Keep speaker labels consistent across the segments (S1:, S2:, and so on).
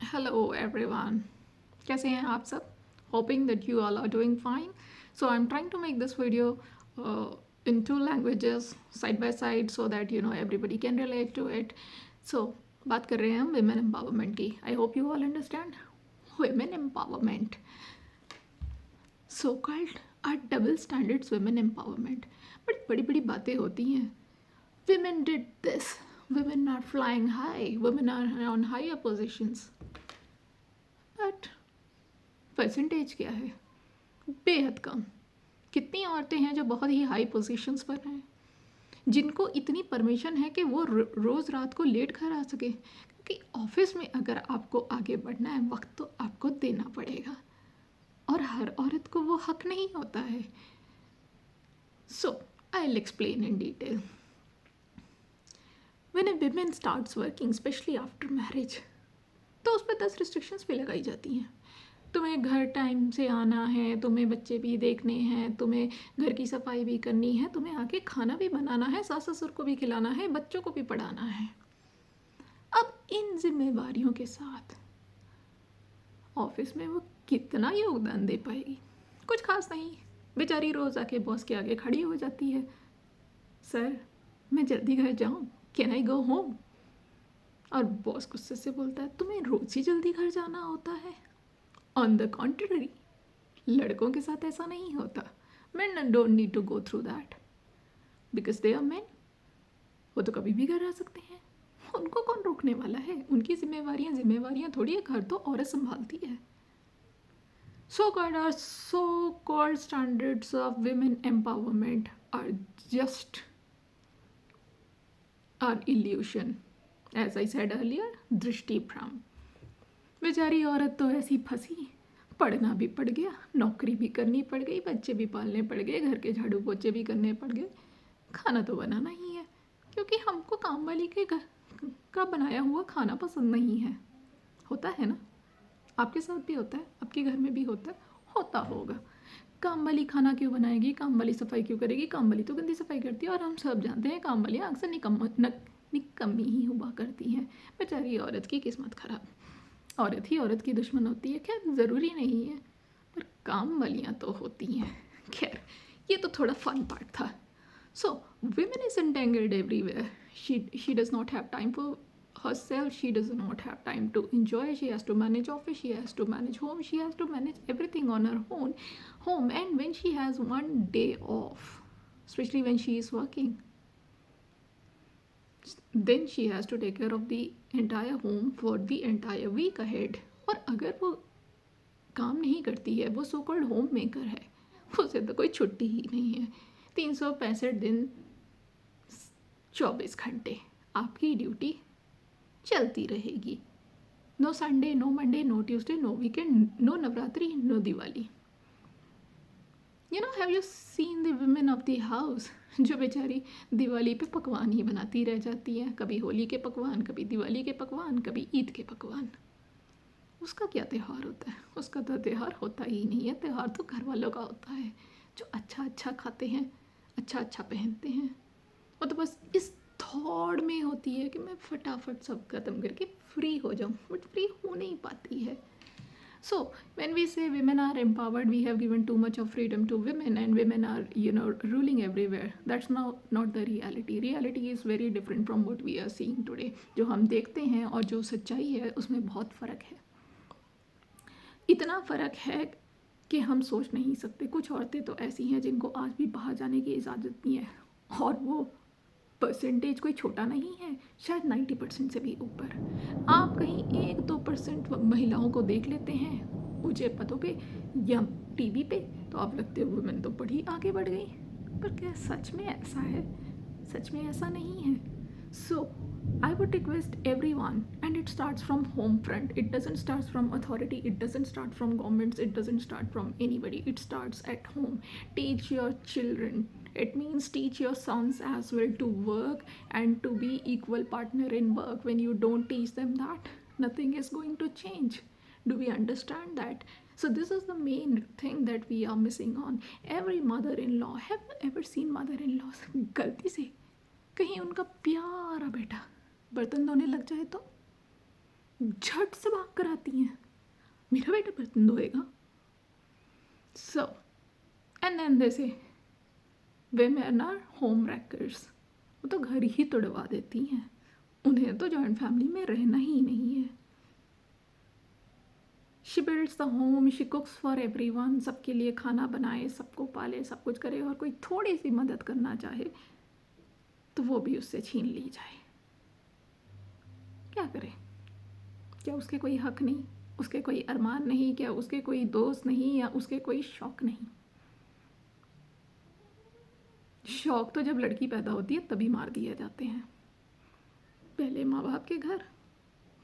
S1: Hello everyone. कैसे हैं आप सब? Hoping that you all are doing fine. So I'm trying to make this video in two languages side by side so that everybody can relate to it. So बात कर रहे हैं हम women empowerment की. I hope you all understand. Women empowerment. So called are double standards women empowerment. But बड़ी बड़ी बातें होती हैं. Women did this. Women are flying high. Women are on higher positions. But percentage क्या है? बेहद कम. कितनी औरतें हैं जो बहुत ही हाई पोजीशंस पर हैं, जिनको इतनी परमिशन है कि वो रोज़ रात को लेट घर आ सके, क्योंकि ऑफिस में अगर आपको आगे बढ़ना है वक्त तो आपको देना पड़ेगा और हर औरत को वो हक नहीं होता है. So I will explain in detail. When a women starts working specially after marriage, तो उस पर 10 रिस्ट्रिक्शंस भी लगाई जाती हैं. तुम्हें घर टाइम से आना है, तुम्हें बच्चे भी देखने हैं, तुम्हें घर की सफाई भी करनी है, तुम्हें आके खाना भी बनाना है, सास ससुर को भी खिलाना है, बच्चों को भी पढ़ाना है. अब इन जिम्मेवारियों के साथ ऑफिस में वो कितना योगदान दे पाएगी? कुछ खास नहीं. बेचारी रोज़ आके बॉस के आगे खड़ी हो जाती है, सर मैं जल्दी घर जाऊँ, कैन आई गो होम? और बॉस गुस्से से बोलता है, तुम्हें रोज़ ही जल्दी घर जाना होता है. ऑन द कॉन्ट्ररी, लड़कों के साथ ऐसा नहीं होता. Men don't need to go through that because they are men. वो तो कभी भी घर आ सकते हैं. उनको कौन रोकने वाला है? उनकी जिम्मेवारियां थोड़ी है. घर तो औरत संभालती है. So called standards of women empowerment are just are illusion. As I said earlier, दृष्टि भ्रम. बेचारी औरत तो ऐसी फंसी, पढ़ना भी पड़ गया, नौकरी भी करनी पड़ गई, बच्चे भी पालने पड़ गए, घर के झाड़ू पोछे भी करने पड़ गए, खाना तो बनाना ही है, क्योंकि हमको काम वाली के घर का बनाया हुआ खाना पसंद नहीं है. होता है ना? आपके साथ भी होता है, आपके घर में भी होता है, होता होगा. काम वाली खाना क्यों बनाएगी? काम वाली सफाई क्यों करेगी? काम वाली तो गंदी सफाई करती है. और हम सब जानते हैं काम वाली अक्सर निकम्मी ही हुआ करती हैं. बेचारी औरत की किस्मत खराब. औरत ही औरत की दुश्मन होती है. खैर ज़रूरी नहीं है, पर काम वालियाँ तो होती हैं. खैर ये तो थोड़ा फन पार्ट था. सो women is entangled everywhere. She does not have time for herself. She does not have time to enjoy. She has to manage office. She has to manage home. She has to manage everything on her own home. And when she has one day off, especially when she is working, then she has to take care of the entire home for the entire week ahead. और अगर वो काम नहीं करती है, वो so called home maker है, उसे तो कोई छुट्टी ही नहीं है. 365 दिन 24 घंटे आपकी ड्यूटी चलती रहेगी. No Sunday, no Monday, no Tuesday, no weekend, no Navratri, no Diwali. Have you seen the women of the house, जो बेचारी दिवाली पे पकवान ही बनाती रह जाती है. कभी होली के पकवान, कभी दिवाली के पकवान, कभी ईद के पकवान. उसका क्या त्यौहार होता है? उसका तो त्यौहार होता ही नहीं है. त्यौहार तो घर वालों का होता है, जो अच्छा अच्छा खाते हैं, अच्छा अच्छा पहनते हैं. वो तो बस इस थॉट में होती है कि मैं फटाफट सब ख़त्म करके फ्री हो जाऊँ, बट फ्री हो नहीं पाती है. So when we say women are empowered, we have given too much of freedom to women and women are ruling everywhere. That's not the reality. Reality is very different from what we are seeing today. जो हम देखते हैं और जो सच्चाई है उसमें बहुत फ़र्क है. इतना फ़र्क है कि हम सोच नहीं सकते. कुछ औरतें तो ऐसी हैं जिनको आज भी बाहर जाने की इजाज़त नहीं है, और वो परसेंटेज कोई छोटा नहीं है, शायद 90% से भी ऊपर. आप कहीं 1-2% महिलाओं को देख लेते हैं ऊंचे पदों पे या टीवी पे, तो आप लगते हो वुमेन तो बड़ी आगे बढ़ गई. पर क्या सच में ऐसा है? सच में ऐसा नहीं है. सो I would request everyone, and it starts from home front. It doesn't start from authority. It doesn't start from governments. It doesn't start from anybody. It starts at home. Teach your children. It means teach your sons as well to work and to be equal partner in work. When you don't teach them that, nothing is going to change. Do we understand that? So this is the main thing that we are missing on. Every mother-in-law, have you ever seen mother-in-laws गलती से कहीं उनका प्यारा बेटा बर्तन धोने लग जाए तो झट से भाग कर आती हैं, मेरा बेटा बर्तन धोएगा। सो एंड देन दे से women आर होम wreckers, वो तो घर ही तोड़वा देती हैं, उन्हें तो जॉइंट फैमिली में रहना ही नहीं है। She builds the home, she कुक्स for everyone, सबके लिए खाना बनाए, सबको पाले, सब कुछ करे, और कोई थोड़ी सी मदद करना चाहे तो वो भी उससे छीन ली जाए। क्या करे? क्या उसके कोई हक नहीं, उसके कोई अरमान नहीं, क्या उसके कोई दोस्त नहीं, या उसके कोई शौक नहीं? शौक तो जब लड़की पैदा होती है तभी मार दिए जाते हैं, पहले माँ बाप के घर,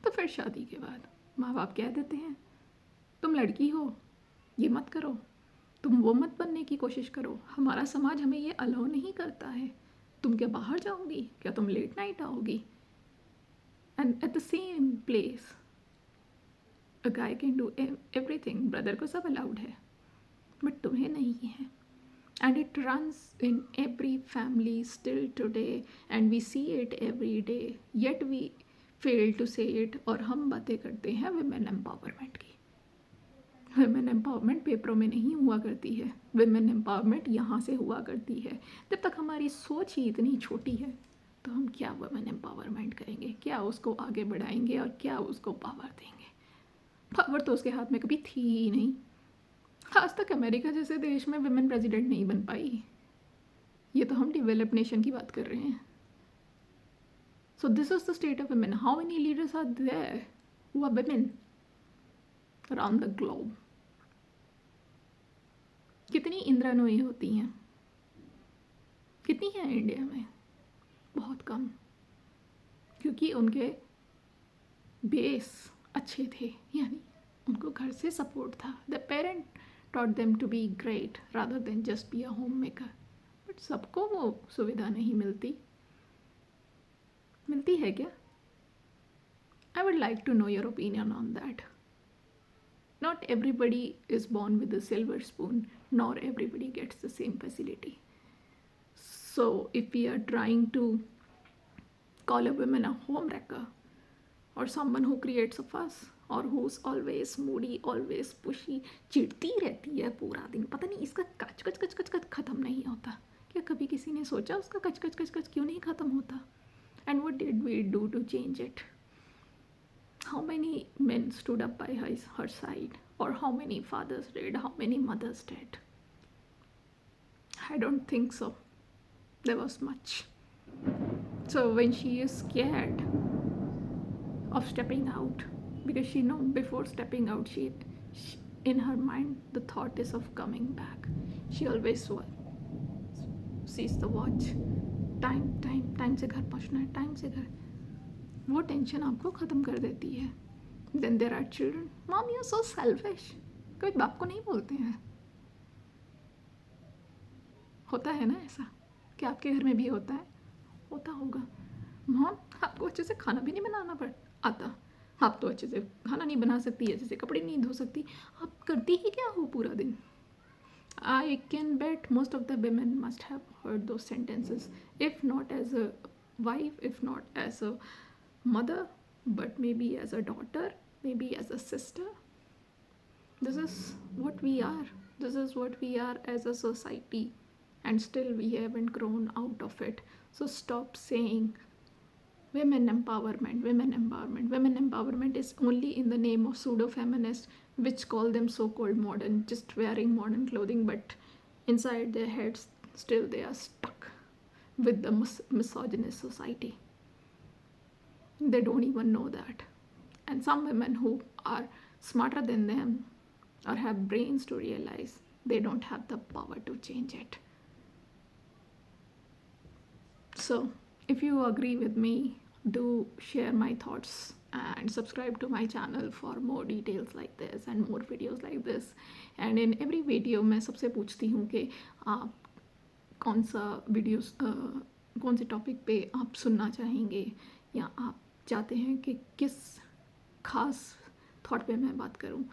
S1: तो फिर शादी के बाद माँ बाप कह देते हैं तुम लड़की हो, ये मत करो, तुम वो मत बनने की कोशिश करो, हमारा समाज हमें ये अलाउ नहीं करता है, तुम क्या बाहर जाओगी, क्या तुम लेट नाइट आओगी? And at the same place a guy can do everything, brother को सब अलाउड है बट तुम्हें नहीं है। And it runs in every family still today, and we see it every day, yet we fail to say it। और हम बातें करते हैं women empowerment की। women empowerment पेपरों में नहीं हुआ करती है, women empowerment यहाँ से हुआ करती है। जब तक हमारी सोच ही इतनी छोटी है तो हम क्या women empowerment करेंगे, क्या उसको आगे बढ़ाएंगे और क्या उसको पावर देंगे? पावर तो उसके हाथ में कभी थी ही नहीं। आज तक अमेरिका जैसे देश में विमेन प्रेसिडेंट नहीं बन पाई, ये तो हम डेवलप्ड नेशन की बात कर रहे हैं। So this is the state of women. How many leaders are there who are women around the globe? कितनी इंदिरा नूई होती हैं, कितनी हैं इंडिया में? बहुत कम, क्योंकि उनके बेस अच्छे थे, यानी उनको घर से सपोर्ट था। The parent taught them to be great rather than just be a homemaker। But सबको वो सुविधा नहीं मिलती, मिलती है क्या? I would like to know your opinion on that। Not everybody is born with a silver spoon, nor everybody gets the same facility। So if we are trying to call a woman a home wrecker or someone who creates a fuss or who's always moody, always pushy, चिढ़ती रहती है पूरा दिन, पता नहीं इसका कच कच कच कच कच ख़त्म नहीं होता। क्या कभी किसी ने सोचा उसका कच कच कच कच क्यों नहीं ख़त्म होता? And what did we do to change it? How many men stood up by her side, or how many fathers did, how many mothers did? I don't think so there was much। So when she is scared of stepping out, because she know before stepping out she in her mind the thought is of coming back, she always sees the watch, time से घर पहुंचना है, time से घर, वो tension आपको ख़त्म कर देती है। Then there are children, mom you are so selfish, कभी बाप को नहीं बोलते हैं। होता है ना ऐसा? क्या आपके घर में भी होता है? होता होगा। मॉम आपको अच्छे से खाना भी नहीं बनाना आता, आप तो अच्छे से खाना नहीं बना सकती, अच्छे से कपड़े नहीं धो सकती, आप करती ही क्या हो पूरा दिन? I can bet most of the women must have heard those sentences, if not as a wife, if not as a mother, but maybe as a daughter, maybe as a sister। This is what we are, this is what we are as a society, and still we haven't grown out of it। So stop saying women empowerment, women empowerment। Women empowerment is only in the name of pseudo feminists which call them so-called modern, just wearing modern clothing, but inside their heads still they are stuck with the misogynist society। They don't even know that। And some women who are smarter than them or have brains to realize they don't have the power to change it। So if you agree with me, do share my thoughts and subscribe to my channel for more details like this and more videos like this। and in every video मैं सबसे पूछती हूँ कि आप कौन सा videos कौन से टॉपिक पे आप सुनना चाहेंगे, या आप चाहते हैं कि किस खास थॉट पे मैं बात करूँ,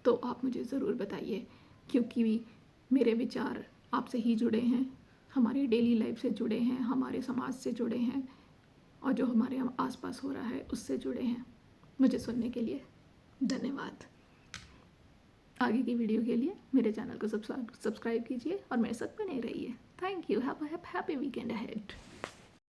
S1: तो आप मुझे ज़रूर बताइए, क्योंकि मेरे विचार आपसे ही जुड़े हैं, हमारी डेली लाइफ से जुड़े हैं, हमारे समाज से जुड़े हैं, और जो हमारे आसपास हो रहा है उससे जुड़े हैं। मुझे सुनने के लिए धन्यवाद। आगे की वीडियो के लिए मेरे चैनल को सब्सक्राइब कीजिए और मेरे साथ बने रहिए। Thank you. Have a happy weekend ahead.